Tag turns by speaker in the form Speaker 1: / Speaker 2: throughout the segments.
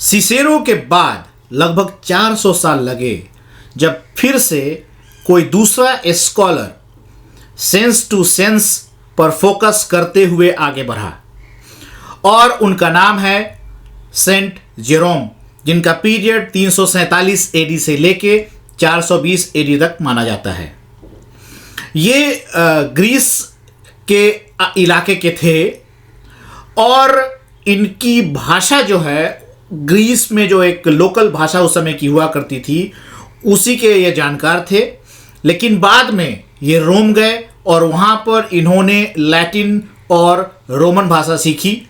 Speaker 1: Cicero के बाद लगभग 400 साल लगे जब फिर से कोई दूसरा स्कॉलर सेंस टू सेंस पर फोकस करते हुए आगे बढ़ा और उनका नाम है सेंट जेरोम, जिनका पीरियड 347 एडी से लेके 420 एडी तक माना जाता है। ये ग्रीस के इलाके के थे और इनकी भाषा जो है ग्रीस में जो एक लोकल भाषा उस समय की हुआ करती थी उसी के ये जानकार थे। लेकिन बाद में ये रोम गए और वहाँ पर इन्होंने लैटिन और रोमन भाषा सीखी।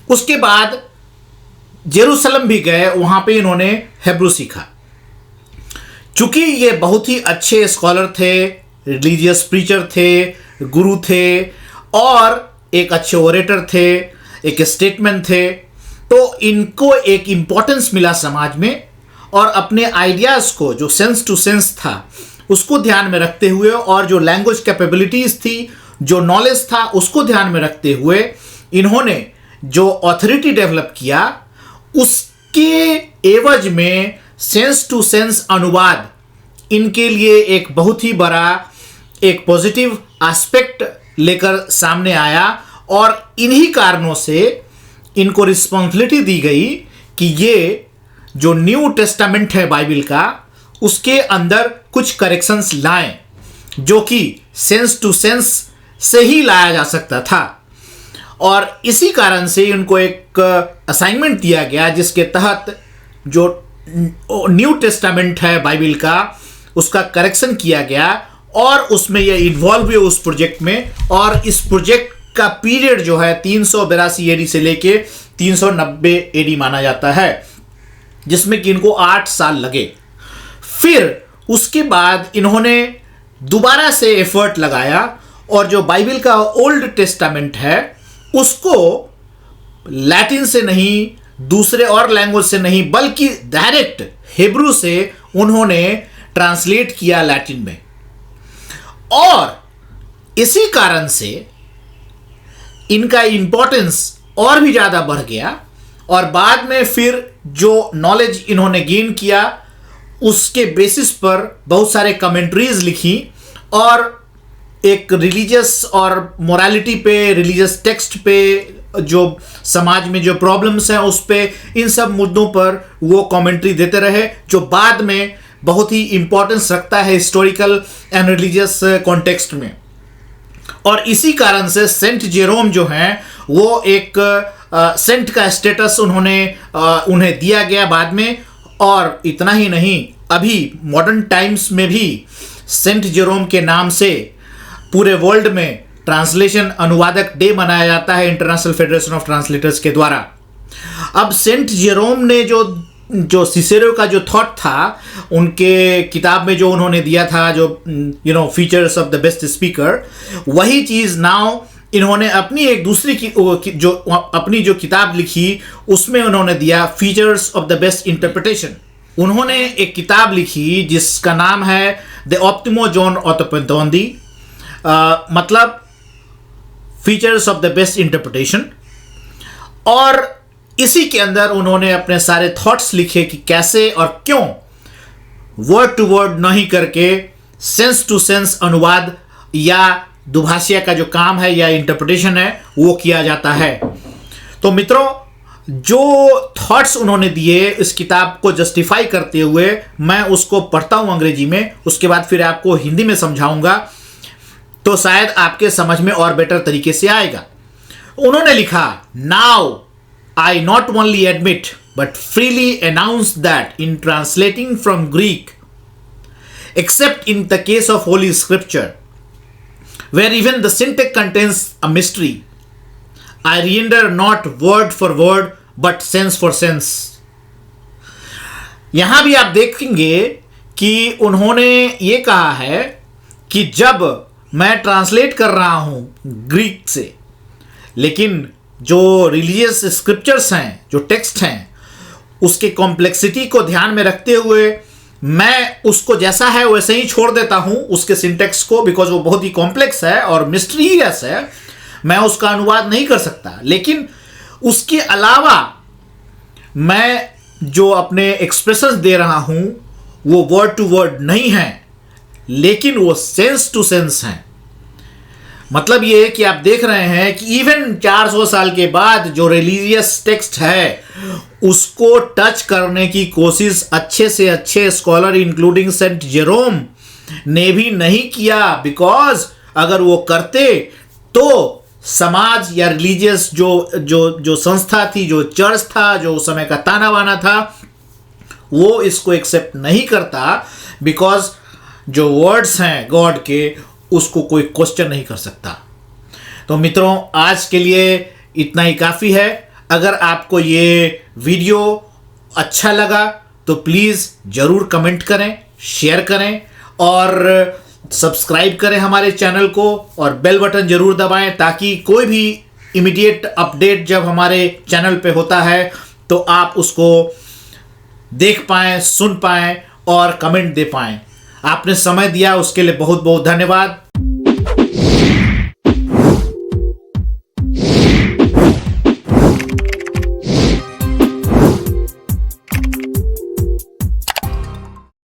Speaker 1: उसके बाद जेरूसलम भी गए, वहाँ पे इन्होंने हेब्रू सीखा। चूँकि ये बहुत ही अच्छे स्कॉलर थे, रिलीजियस प्रीचर थे, गुरु थे और एक अच्छे ओरेटर थे, एक स्टेटमैन थे, तो इनको एक इम्पोर्टेंस मिला समाज में और अपने आइडियाज़ को जो सेंस टू सेंस था उसको ध्यान में रखते हुए और जो लैंग्वेज कैपेबिलिटीज़ थी, जो नॉलेज था, उसको ध्यान में रखते हुए इन्होंने जो ऑथोरिटी डेवलप किया उसके एवज में सेंस टू सेंस अनुवाद इनके लिए एक बहुत ही बड़ा एक पॉजिटिव एस्पेक्ट लेकर सामने आया और इन्हीं कारणों से इनको रिस्पॉन्सिबिलिटी दी गई कि ये जो न्यू टेस्टामेंट है बाइबल का उसके अंदर कुछ करेक्शंस लाएं जो कि सेंस टू सेंस से ही लाया जा सकता था। और इसी कारण से इनको एक असाइनमेंट दिया गया जिसके तहत जो न्यू टेस्टामेंट है बाइबल का उसका करेक्शन किया गया और उसमें ये इन्वॉल्व हुए उस प्रोजेक्ट में। और इस प्रोजेक्ट का पीरियड जो है 382 एडी से लेके 390 एडी माना जाता है, जिसमें कि इनको 8 साल लगे। फिर उसके बाद इन्होंने दोबारा से एफर्ट लगाया और जो बाइबल का ओल्ड टेस्टामेंट है उसको लैटिन से नहीं, दूसरे और लैंग्वेज से नहीं, बल्कि डायरेक्ट हिब्रू से उन्होंने ट्रांसलेट किया लैटिन में। और इसी कारण से इनका इम्पोर्टेंस और भी ज़्यादा बढ़ गया और बाद में फिर जो नॉलेज इन्होंने गेन किया उसके बेसिस पर बहुत सारे कमेंट्रीज लिखी और एक रिलीजियस और मोरालिटी पे, रिलीजियस टेक्स्ट पे, जो समाज में जो प्रॉब्लम्स हैं उस पे, इन सब मुद्दों पर वो कमेंट्री देते रहे जो बाद में बहुत ही इम्पोर्टेंस रखता है हिस्टोरिकल एंड रिलीजियस कॉन्टेक्स्ट में। और इसी कारण से सेंट जेरोम जो हैं वो एक सेंट का स्टेटस उन्हें दिया गया बाद में। और इतना ही नहीं, अभी मॉडर्न टाइम्स में भी सेंट जेरोम के नाम से पूरे वर्ल्ड में ट्रांसलेशन अनुवादक डे मनाया जाता है इंटरनेशनल फेडरेशन ऑफ ट्रांसलेटर्स के द्वारा। अब सेंट जेरोम ने जो सिसेरो का जो थॉट था उनके किताब में जो उन्होंने दिया था, जो features of the best speaker, वही चीज़ नाउ इन्होंने अपनी एक दूसरी अपनी जो किताब लिखी उसमें उन्होंने दिया features of the best interpretation. उन्होंने एक किताब लिखी जिसका नाम है द ऑप्टिमो जॉन ऑर्थोपेंथोंदी, मतलब features of the best interpretation. और इसी के अंदर उन्होंने अपने सारे थॉट्स लिखे कि कैसे और क्यों वर्ड टू वर्ड नहीं करके सेंस टू सेंस अनुवाद या दुभाषिया का जो काम है या इंटरप्रिटेशन है वो किया जाता है। तो मित्रों, जो थॉट्स उन्होंने दिए इस किताब को जस्टिफाई करते हुए मैं उसको पढ़ता हूँ अंग्रेजी में, उसके बाद फिर आपको हिंदी में समझाऊंगा तो शायद आपके समझ में और बेटर तरीके से आएगा। उन्होंने लिखा, now I not only admit but freely announce that in translating from Greek, except in the case of Holy Scripture, where even the syntax contains a mystery, I render not word for word but sense for sense. यहां भी आप देखेंगे कि उन्होंने ये कहा है कि जब मैं ट्रांसलेट कर रहा हूं ग्रीक से, लेकिन जो रिलीजियस स्क्रिप्चर्स हैं, जो टेक्स्ट हैं, उसके कॉम्प्लेक्सिटी को ध्यान में रखते हुए मैं उसको जैसा है वैसे ही छोड़ देता हूं उसके सिंटेक्स को, बिकॉज वो बहुत ही कॉम्प्लेक्स है और मिस्टीरियस है, मैं उसका अनुवाद नहीं कर सकता। लेकिन उसके अलावा मैं जो अपने एक्सप्रेशंस दे रहा हूं वो वर्ड टू वर्ड नहीं है, लेकिन वो सेंस टू सेंस हैं। मतलब ये कि आप देख रहे हैं कि इवन 400 साल के बाद जो रिलीजियस टेक्स्ट है उसको टच करने की कोशिश अच्छे से अच्छे स्कॉलर इंक्लूडिंग सेंट जेरोम ने भी नहीं किया, बिकॉज अगर वो करते तो समाज या रिलीजियस जो संस्था थी, जो चर्च था, जो उस समय का ताना बाना था, वो इसको एक्सेप्ट नहीं करता, बिकॉज जो वर्ड्स हैं गॉड के उसको कोई क्वेश्चन नहीं कर सकता। तो मित्रों, आज के लिए इतना ही काफ़ी है। अगर आपको ये वीडियो अच्छा लगा तो प्लीज़ ज़रूर कमेंट करें, शेयर करें और सब्सक्राइब करें हमारे चैनल को, और बेल बटन ज़रूर दबाएं ताकि कोई भी इमीडिएट अपडेट जब हमारे चैनल पे होता है तो आप उसको देख पाएँ, सुन पाएँ और कमेंट दे पाएँ। आपने समय दिया उसके लिए बहुत बहुत धन्यवाद।